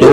2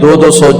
200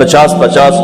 50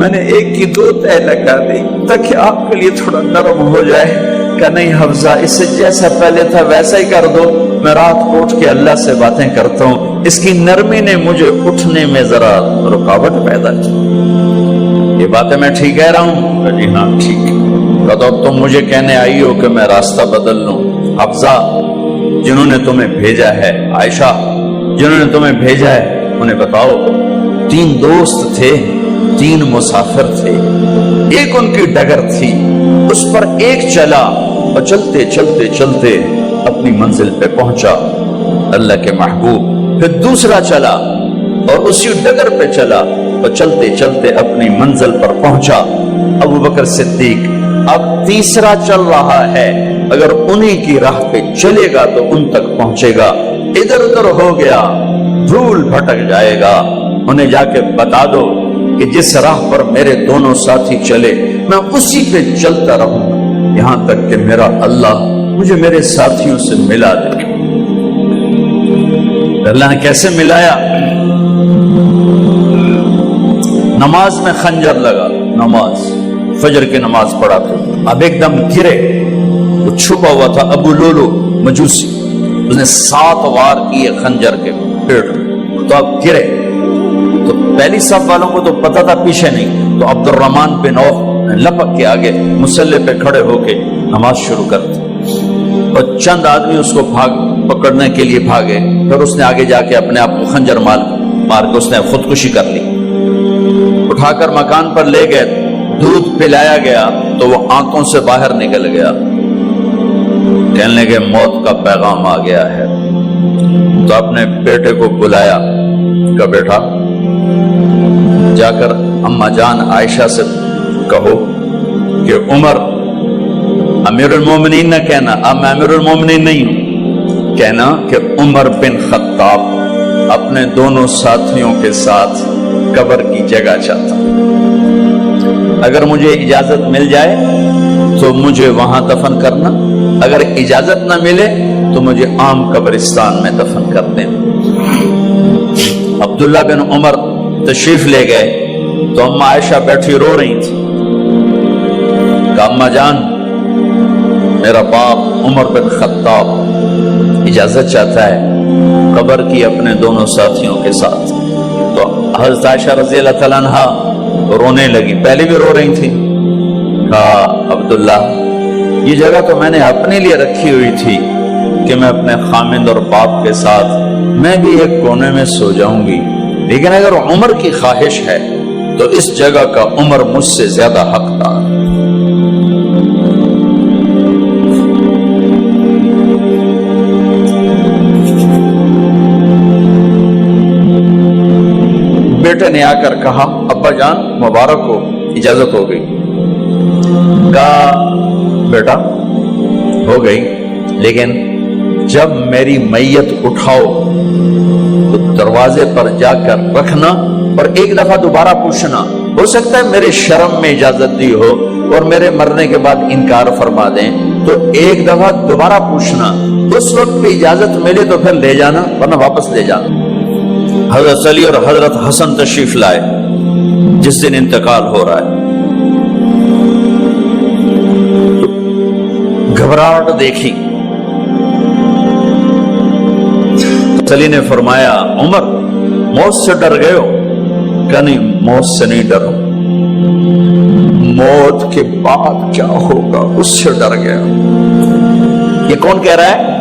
میں نے ایک کی دو تہ لگا دی تاکہ آپ کے لیے تھوڑا نرم ہو جائے. کہ نہیں حفظہ، اسے جیسا پہلے تھا ویسا ہی کر دو. میں رات کو اٹھ کے اللہ سے باتیں کرتا ہوں، اس کی نرمی نے مجھے اٹھنے میں ذرا رکاوٹ پیدا کی. یہ باتیں میں ٹھیک کہہ رہا ہوں؟ کہ جی ہاں ٹھیک. تو تم مجھے کہنے آئی ہو کہ میں راستہ بدل لوں. حفظہ، جنہوں نے تمہیں بھیجا ہے، عائشہ جنہوں نے تمہیں بھیجا ہے، انہیں بتاؤ. 3 دوست تھے، 3 مسافر تھے. ایک ان کی ڈگر تھی، اس پر ایک چلا اور چلتے چلتے چلتے اپنی منزل پہ پہنچا اللہ کے محبوب. پھر دوسرا چلا اور اسی ڈگر پہ چلا اور چلتے چلتے اپنی منزل پر پہنچا ابو بکر صدیق. اب تیسرا چل رہا ہے، اگر انہی کی راہ پہ چلے گا تو ان تک پہنچے گا. ادھر ادھر ہو گیا، دھول بھٹک جائے گا. انہیں جا کے بتا دو کہ جس راہ پر میرے دونوں ساتھی چلے میں اسی پہ چلتا رہوں یہاں تک کہ میرا اللہ مجھے میرے ساتھیوں سے ملا دے. اللہ نے کیسے ملایا؟ نماز میں خنجر لگا، نماز فجر کی نماز پڑھا تھا. اب ایک دم گرے، وہ چھپا ہوا تھا ابو لولو مجوسی، اس نے 7 وار کیے خنجر کے پیڑ. تو اب گرے تو پہلی صف والوں کو تو پتا تھا، پیچھے نہیں. تو عبد الرحمن بن عوف لپک کے آگے مصلی پہ کھڑے ہو کے نماز شروع کر دی. اور چند آدمی اس کو پکڑنے کے لیے بھاگے. پھر اس نے آگے جا کے اپنے آپ کو خنجر مار کے اس نے خودکشی کر لی. اٹھا کر مکان پر لے گئے، دودھ پلایا گیا تو وہ آنکھوں سے باہر نکل گیا. کہنے لگے موت کا پیغام آ گیا ہے. تو اپنے بیٹے کو بلایا کہ بیٹا جا کر اما جان عائشہ سے کہو کہ عمر، امیر المومنین نہ کہنا، اب میں امیر المومنین نہیں ہوں، کہنا کہ عمر بن خطاب اپنے دونوں ساتھیوں کے ساتھ قبر کی جگہ چاہتا. اگر مجھے اجازت مل جائے تو مجھے وہاں دفن کرنا، اگر اجازت نہ ملے تو مجھے عام قبرستان میں دفن کر دیں. عبداللہ بن عمر تشریف لے گئے تو اما عائشہ بیٹھی رو رہی تھی. کہ اما جان، میرا باپ عمر بن خطاب اجازت چاہتا ہے قبر کی اپنے دونوں ساتھیوں کے ساتھ. تو حضرت عائشہ رضی اللہ تعالیٰ عنہا رونے لگی، پہلے بھی رو رہی تھی. کہا عبداللہ، یہ جگہ تو میں نے اپنے لیے رکھی ہوئی تھی کہ میں اپنے خامند اور باپ کے ساتھ میں بھی ایک کونے میں سو جاؤں گی، لیکن اگر عمر کی خواہش ہے تو اس جگہ کا عمر مجھ سے زیادہ حقدار. بیٹے نے آ کر کہا ابا جان مبارک ہو، اجازت ہو گئی. کہا بیٹا ہو گئی، لیکن جب میری میت اٹھاؤ تو دروازے پر جا کر رکھنا اور ایک دفعہ دوبارہ پوچھنا. ہو سکتا ہے میرے شرم میں اجازت دی ہو اور میرے مرنے کے بعد انکار فرما دیں، تو ایک دفعہ دوبارہ پوچھنا. اس وقت بھی اجازت ملے تو پھر لے جانا، ورنہ واپس لے جانا. حضرت علی اور حضرت حسن تشریف لائے جس دن انتقال ہو رہا ہے. گھبراہٹ دیکھی. علی نے فرمایا عمر موت سے ڈر گئے ہو؟ کہ نہیں، موت سے نہیں ڈرو، موت کے بعد کیا ہوگا اس سے ڈر گیا. یہ کون کہہ رہا ہے؟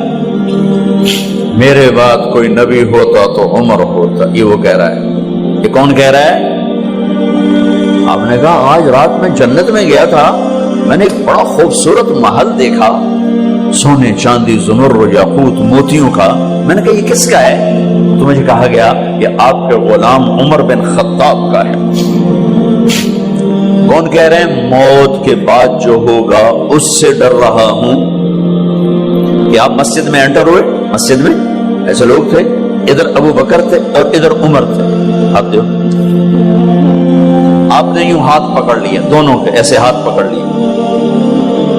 میرے بعد کوئی نبی ہوتا تو عمر ہوتا، یہ وہ کہہ رہا ہے. یہ کون کہہ رہا ہے؟ آپ نے کہا آج رات میں جنت میں گیا تھا، میں نے ایک بڑا خوبصورت محل دیکھا، سونے چاندی زمرد یاقوت موتیوں کا. میں نے کہا یہ کس کا ہے؟ تو مجھے کہا گیا یہ آپ کے غلام عمر بن خطاب کا ہے. کون کہہ رہے ہیں؟ موت کے بعد جو ہوگا اس سے ڈر رہا ہوں. کہ آپ مسجد میں انٹر ہوئے، مسجد میں ایسے لوگ تھے، ادھر ابو بکر تھے اور ادھر عمر تھے. آپ دیو، آپ نے یوں ہاتھ پکڑ لیا، دونوں کے ایسے ہاتھ پکڑ لیے،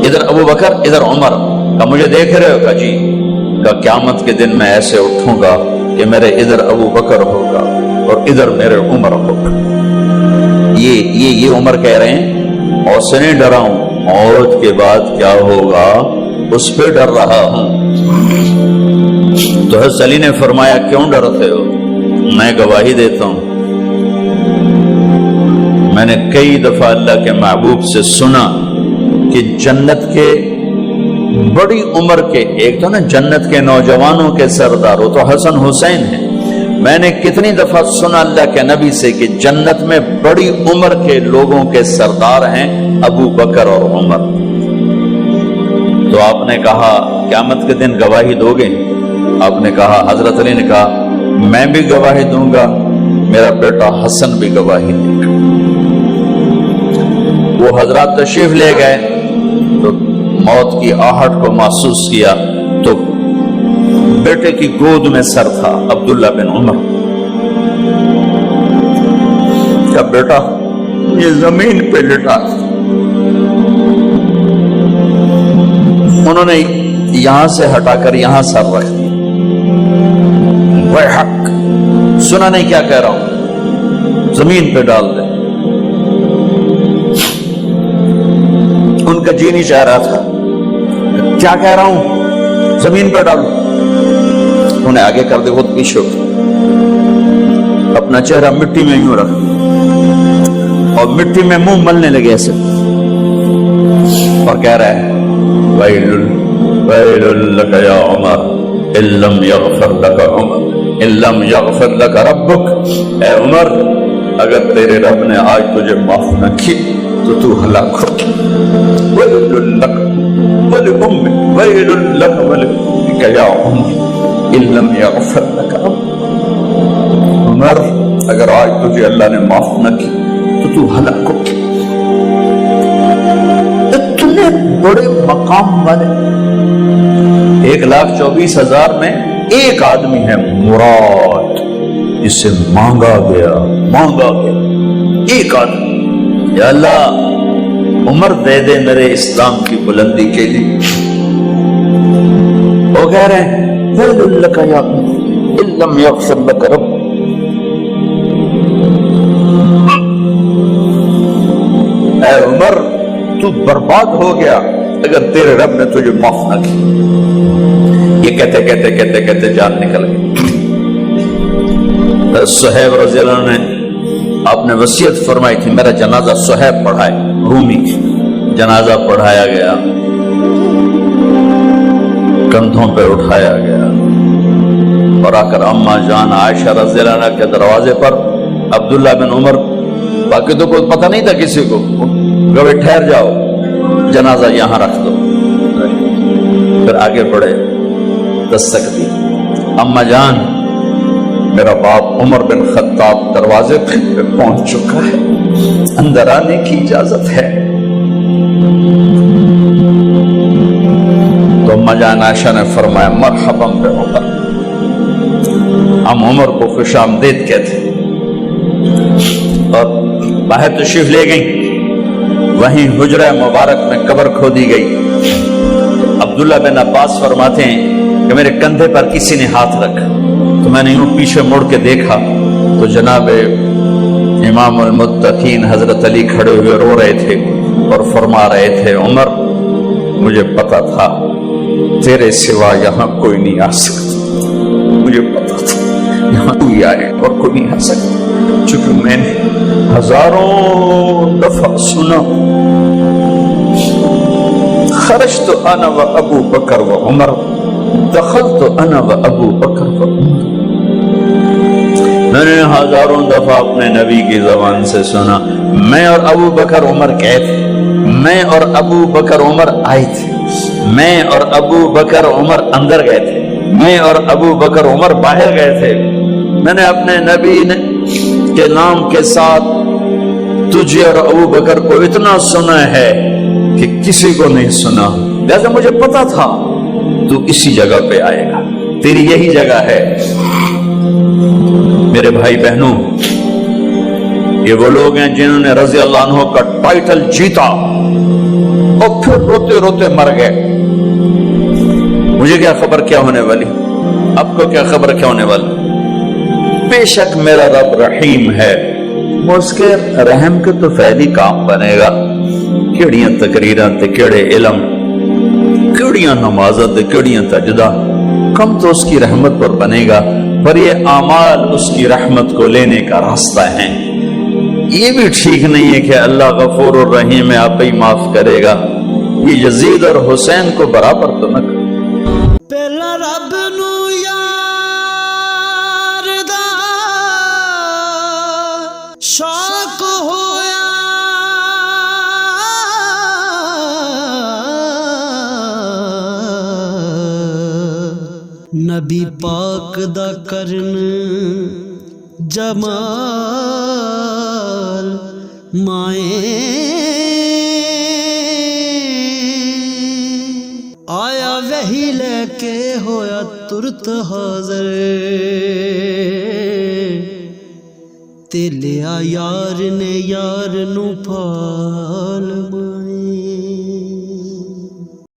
ادھر ابو بکر ادھر عمر. کہ مجھے دیکھ رہے ہو؟ کہ جی. کہ قیامت کے دن میں ایسے اٹھوں گا کہ میرے ادھر ابو بکر ہوگا اور ادھر میرے عمر ہوگا. یہ عمر کہہ رہے ہیں اور سے نہیں ڈرا ہوں، موت کے بعد کیا ہوگا اس پہ ڈر رہا ہوں۔ تو حضرت علی نے فرمایا کیوں ڈرتے ہو؟ میں گواہی دیتا ہوں، میں نے کئی دفعہ اللہ کے محبوب سے سنا کہ جنت کے بڑی عمر کے، ایک تو نا جنت کے نوجوانوں کے سردار، وہ تو حسن حسین ہیں، میں نے کتنی دفعہ سنا اللہ کے نبی سے کہ جنت میں بڑی عمر کے لوگوں کے سردار ہیں ابو بکر اور عمر۔ تو آپ نے کہا قیامت کے دن گواہی دو گے؟ آپ نے کہا، حضرت علی نے کہا میں بھی گواہی دوں گا، میرا بیٹا حسن بھی گواہی دے گا۔ وہ حضرات تشریف لے گئے تو موت کی آہٹ کو محسوس کیا تو بیٹے کی گود میں سر تھا عبداللہ بن عمر کا بیٹا، یہ زمین پہ لٹا، انہوں نے یہاں سے ہٹا کر یہاں سر رکھ دیا۔ وہ حق سنا نہیں کیا کہہ رہا ہوں، زمین پہ ڈال دے۔ ان کا جی نہیں چاہ رہا تھا، کیا کہہ رہا ہوں، زمین پہ ڈالو۔ انہیں آگے کر دے، خود پیچھے اپنا چہرہ مٹی میں یوں رکھ اور مٹی میں منہ ملنے لگے ایسے، اور کہہ رہا ہے ویل لک یا عمر ان لم یغفر لک عمر ان لم یغفر لک ربک، اے عمر اگر تیرے رب نے آج تجھے معاف نہ کی تو ہلاک ہو۔ ویل لک ولأمک ویل لک ولأمک یا عمر ان لم یغفر لک ربک، عمر اگر آج تجھے اللہ نے معاف نہ کی تو ہلاک ہو۔ اتنے بڑے مقام والے 1,24,000 میں ایک آدمی ہے مراد، جسے مانگا گیا ایک آدمی، یا اللہ عمر دے دے میرے اسلام کی بلندی کے لیے۔ وہ کہہ رہے ہیں ویل لک یا عمر ان لم یغفر لک رب، اے عمر تو برباد ہو گیا اگر تیرے رب نے تجھے معاف نہ کی۔ یہ کہتے جان نکل گئی۔ صہیب رضی اللہ عنہ نے آپ نے وصیت فرمائی تھی میرا جنازہ صہیب پڑھائے، رومی جنازہ پڑھایا گیا، کندھوں پہ اٹھایا گیا، اور آ کر اماں جان عائشہ رضی اللہ عنہ کے دروازے پر عبداللہ بن عمر، باقی تو کوئی پتہ نہیں تھا کسی کو، گوے ٹھہر جاؤ جنازہ یہاں رکھ دو، پھر آگے بڑھے، دستک دی، اماں جان میرا باپ عمر بن خطاب دروازے پہ پہنچ چکا ہے، اندر آنے کی اجازت ہے۔ تو اماں جان عائشہ نے فرمایا مرحبا بعمر، ہم عمر کو خوش آمدید کہتے، اور باہر تشریف لے گئیں، وہیں حجرہ مبارک میں قبر کھودی گئی۔ عبداللہ بن عباس فرماتے ہیں کہ میرے کندھے پر کسی نے ہاتھ رکھا تو میں نے یوں پیچھے مڑ کے دیکھا تو جناب امام المتقین حضرت علی کھڑے ہوئے رو رہے تھے اور فرما رہے تھے عمر مجھے پتا تھا تیرے سوا یہاں کوئی نہیں آ سکتا، مجھے پتا تھا یہاں کوئی آئے اور کوئی نہیں آ سکتا، چونکہ میں نے ہزاروں دفعہ سنا خرجت انا و ابو بکر و عمر دخلت انا و ابو بکر و عمر، میں نے ہزاروں دفعہ اپنے نبی کی زبان سے سنا میں اور ابو بکر عمر گئے تھے، میں اور ابو بکر عمر آئے تھے، میں اور ابو بکر عمر اندر گئے تھے، میں اور ابو بکر عمر باہر گئے تھے، میں نے اپنے نبی کے نام کے ساتھ تجھے اور ابو بکر کو اتنا سنا ہے کہ کسی کو نہیں سنا، لہذا مجھے پتا تھا تو اسی جگہ پہ آئے گا، تیری یہی جگہ ہے۔ میرے بھائی بہنوں، یہ وہ لوگ ہیں جنہوں نے رضی اللہ عنہ کا ٹائٹل جیتا اور پھر روتے روتے مر گئے۔ مجھے کیا خبر کیا ہونے والی، آپ کو کیا خبر کیا ہونے والی؟ بے شک میرا رب رحیم ہے، مسکے رحم کے تو فعلی کام بنے گا، کیڑیاں تقریراں تے کیڑے علم، کیڑیاں نمازاں تے کیڑیاں تجدہ، کم تو اس کی رحمت پر بنے گا، پر یہ اعمال اس کی رحمت کو لینے کا راستہ ہیں۔ یہ بھی ٹھیک نہیں ہے کہ اللہ غفور الرحیم ہے، آپ ہی معاف کرے گا، یہ یزید اور حسین کو برابر تو نہ کرے۔ پہلا رب نو یار دا شوق ہویا، نبی پاک دا کرن جمال مائیں آیا وہی لے کے ہویا ترت حاضر، تے لیا یار نے یار نو پال